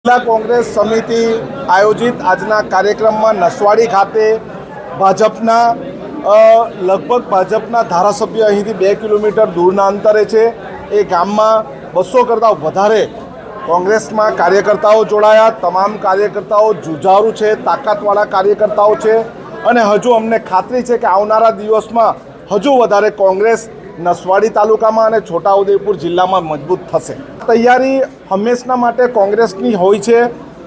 જિલ્લા કોંગ્રેસ સમિતિ આયોજિત આજના કાર્યક્રમમાં નસવાડી ખાતે ભાજપના ભાજપના ધારાસભ્ય અહીંથી 2 કિલોમીટર દૂરના અંતરે છે એ ગામમાં 200 કરતાં વધારે કોંગ્રેસમાં કાર્યકર્તાઓ જોડાયા। તમામ કાર્યકર્તાઓ જુઝારૂ છે, તાકાતવાળા કાર્યકર્તાઓ છે અને હજુ અમને ખાતરી છે કે આવનારા દિવસમાં હજુ વધારે કોંગ્રેસ નસવાડી તાલુકામાં અને છોટાઉદેપુર જિલ્લામાં મજબૂત થશે। તૈયારી હંમેશના માટે કોંગ્રેસની હોય છે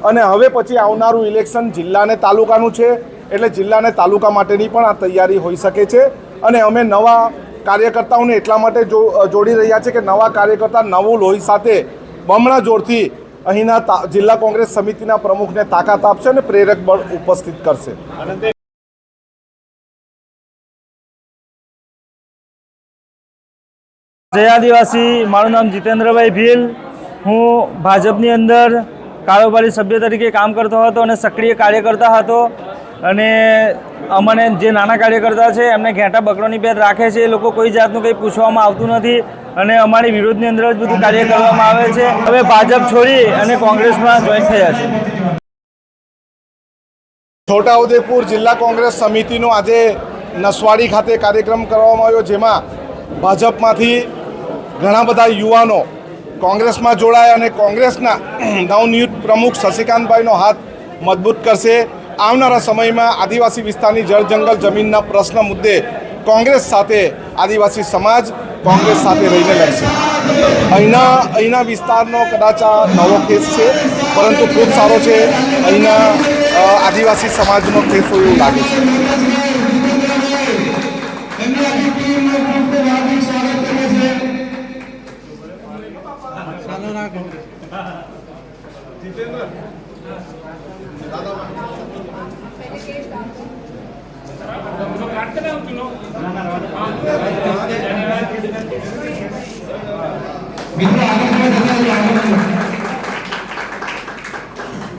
અને હવે પછી આવનારું ઇલેક્શન જિલ્લા અને તાલુકાનું છે એટલે જિલ્લા અને તાલુકા માટેની પણ આ તૈયારી હોઈ શકે છે અને અમે નવા કાર્યકર્તાઓને એટલા માટે જોડી રહ્યા છે કે નવા કાર્યકર્તા નવું લોહી સાથે બમણા જોરથી અહીંના જિલ્લા કોંગ્રેસ સમિતિના પ્રમુખને તાકાત આપશે અને પ્રેરક બળ ઉપસ્થિત કરશે। જય આદિવાસી। મારું નામ જીતેન્દ્રભાઈ ભીલ। હું ભાજપની અંદર કારોબારી સભ્ય તરીકે કામ કરતો હતો અને સક્રિય કાર્યકર્તા હતો અને અમને જે નાના કાર્યકર્તા છે એમને ઘેંટા બકરોની પેર રાખે છે। એ લોકો કોઈ જાતનું કંઈ પૂછવામાં આવતું નથી અને અમારી વિરોધની અંદર જ બધું કાર્ય કરવામાં આવે છે। હવે ભાજપ છોડી અને કોંગ્રેસમાં જોઈન થયા છે। છોટાઉદેપુર જિલ્લા કોંગ્રેસ સમિતિનો આજે નસવાડી ખાતે કાર્યક્રમ કરવામાં આવ્યો જેમાં ભાજપમાંથી ઘણા બધા યુવાનો કોંગ્રેસમાં જોડાયા અને કોંગ્રેસના નવનિયુક્ત પ્રમુખ શશિકાંતભાઈનો હાથ મજબૂત કરશે। આવનારા સમયમાં આદિવાસી વિસ્તારની જળ જંગલ જમીનના પ્રશ્ન મુદ્દે કોંગ્રેસ સાથે આદિવાસી સમાજ કોંગ્રેસ સાથે રહીને લડશે। અહીંના વિસ્તારનો કદાચ આ નવો કેસ છે પરંતુ ખૂબ સારો છે। અહીંના આદિવાસી સમાજનો કેસ હોય એવું લાગે છે। મિત્રો આગળ